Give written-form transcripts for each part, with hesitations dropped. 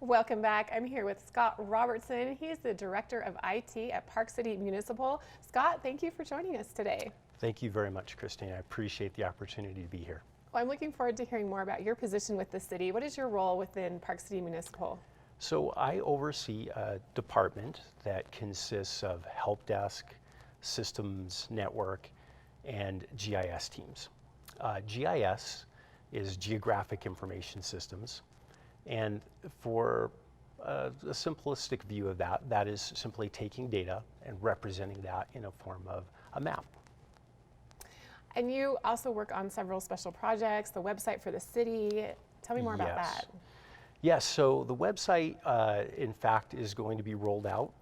Welcome back. I'm here with Scott Robertson. He's the Director of IT at Park City Municipal. Scott, thank you for joining us today. Thank you very much, Christine. I appreciate the opportunity to be here. Well, I'm looking forward to hearing more about your position with the city. What is your role within Park City Municipal? So I oversee a department that consists of help desk, systems network, and GIS teams. GIS is Geographic Information Systems. And for a simplistic view of that, that is simply taking data and representing that in a form of a map. And you also work on several special projects, the website for the city. Tell me more about that. Yes, so the website, in fact, is going to be rolled out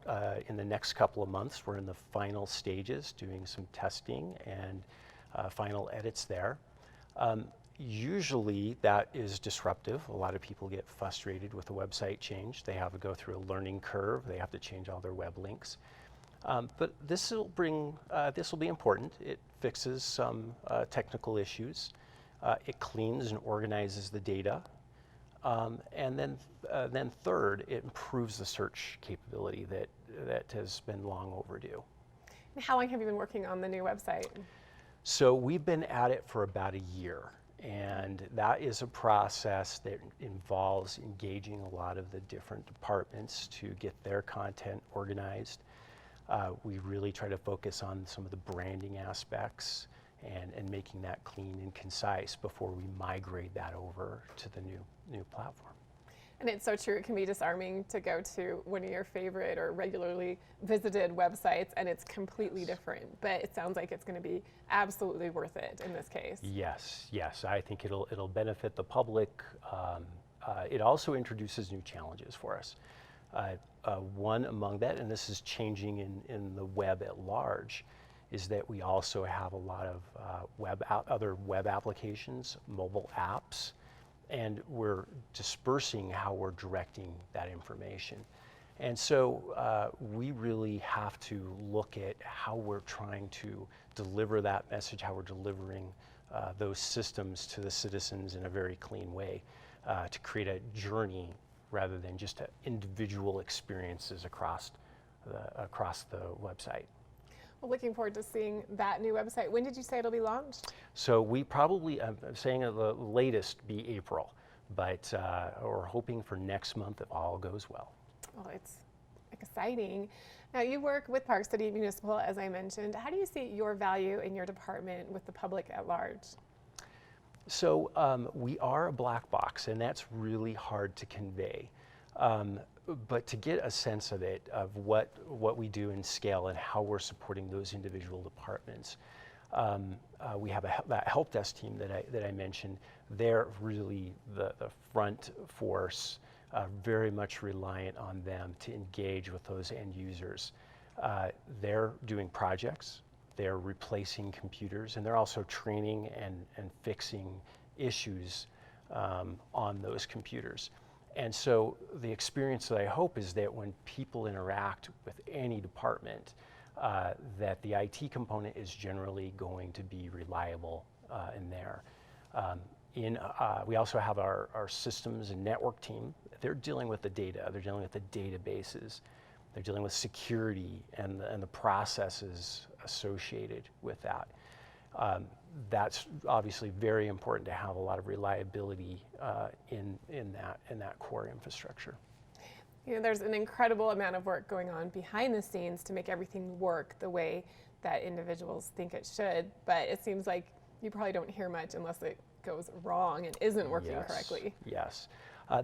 in the next couple of months. We're in the final stages, doing some testing and final edits there. Usually that is disruptive. A lot of people get frustrated with the website change. They have to go through a learning curve. They have to change all their web links. But this will be important. It fixes some technical issues. It cleans and organizes the data. And then third, it improves the search capability that has been long overdue. And how long have you been working on the new website? So we've been at it for about a year. And that is a process that involves engaging a lot of the different departments to get their content organized. We really try to focus on some of the branding aspects and making that clean and concise before we migrate that over to the new platform. And it's so true, it can be disarming to go to one of your favorite or regularly visited websites and it's completely different, but it sounds like it's going to be absolutely worth it in this case. Yes, I think it'll benefit the public. It also introduces new challenges for us. One among that, and this is changing in the web at large, is that we also have a lot of other web applications, mobile apps, and we're dispersing how we're directing that information. And so we really have to look at how we're trying to deliver that message, how we're delivering those systems to the citizens in a very clean way to create a journey rather than just individual experiences across the website. Well, looking forward to seeing that new website. When did you say it'll be launched? So we probably, I'm saying at the latest, be April, but we're hoping for next month if all goes well. Well, it's exciting. Now, you work with Park City Municipal, as I mentioned. How do you see your value in your department with the public at large? So we are a black box, and that's really hard to convey. But to get a sense of it, of what we do in scale and how we're supporting those individual departments, we have that help desk team that I mentioned. They're really the front force, very much reliant on them to engage with those end users. They're doing projects, they're replacing computers, and they're also training and fixing issues on those computers. And so the experience that I hope is that when people interact with any department, that the IT component is generally going to be reliable in there. We also have our systems and network team. They're dealing with the data, they're dealing with the databases, they're dealing with security and the processes associated with that. That's obviously very important to have a lot of reliability in that core infrastructure. You know, there's an incredible amount of work going on behind the scenes to make everything work the way that individuals think it should, but it seems like you probably don't hear much unless it goes wrong and isn't working correctly. Yes.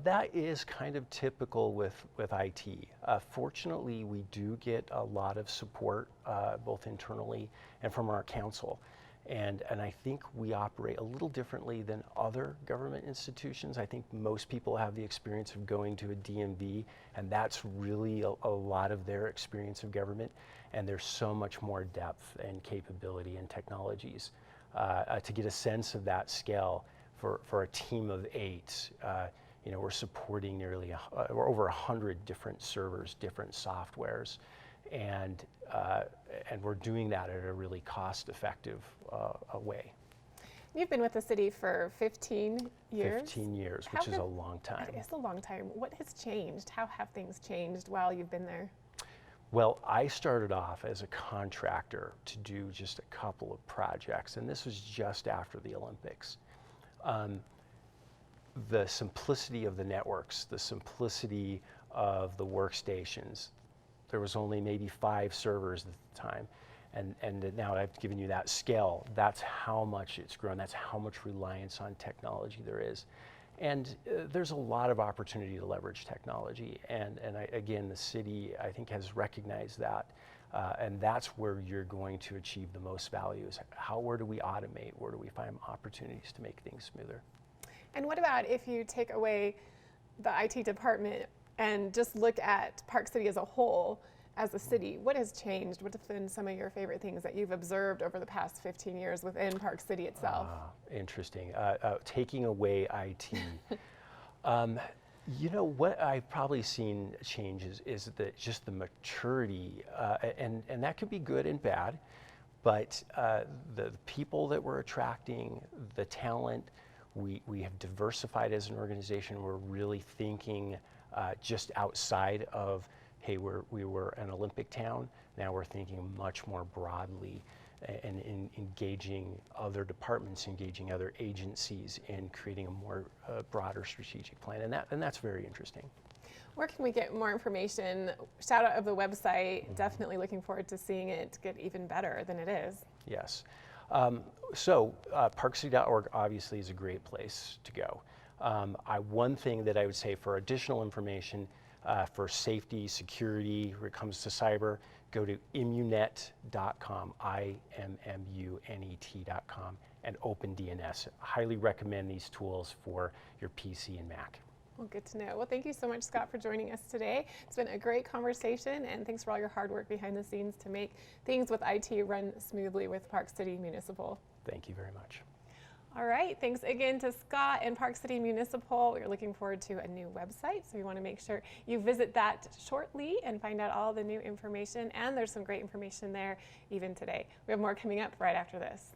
That is kind of typical with IT. Fortunately, we do get a lot of support both internally and from our council. And I think we operate a little differently than other government institutions. I think most people have the experience of going to a DMV, and that's really a lot of their experience of government. And there's so much more depth and capability and technologies. To get a sense of that scale for a team of 8, we're supporting nearly over 100 different servers, different softwares, and we're doing that at a really cost-effective way. You've been with the city for 15 years. 15 years, How which is have- a long time. It is a long time. What has changed? How have things changed while you've been there? Well, I started off as a contractor to do just a couple of projects, and this was just after the Olympics. The simplicity of the networks, the simplicity of the workstations. There was only maybe 5 servers at the time. And now I've given you that scale. That's how much it's grown. That's how much reliance on technology there is. And there's a lot of opportunity to leverage technology. And again, the city, I think, has recognized that. And that's where you're going to achieve the most value is where do we automate? Where do we find opportunities to make things smoother? And what about if you take away the IT department and just look at Park City as a whole, as a city? What has changed? What have been some of your favorite things that you've observed over the past 15 years within Park City itself? Interesting. Taking away IT. You know, what I've probably seen changes is just the maturity, and that could be good and bad, but the people that we're attracting, the talent, we have diversified as an organization. We're really thinking just outside of, hey, we were an Olympic town. Now we're thinking much more broadly and in engaging other departments, engaging other agencies, and creating a more broader strategic plan. And that's very interesting. Where can we get more information? Shout out of the website. Definitely looking forward to seeing it get even better than it is. Yes. So parkcity.org obviously is a great place to go. One thing that I would say for additional information for safety, security, when it comes to cyber, go to immunet.com, immunet.com, and OpenDNS. Highly recommend these tools for your PC and Mac. Well, good to know. Well, thank you so much, Scott, for joining us today. It's been a great conversation, and thanks for all your hard work behind the scenes to make things with IT run smoothly with Park City Municipal. Thank you very much. All right, thanks again to Scott and Park City Municipal. We're looking forward to a new website, so you want to make sure you visit that shortly and find out all the new information, and there's some great information there even today. We have more coming up right after this.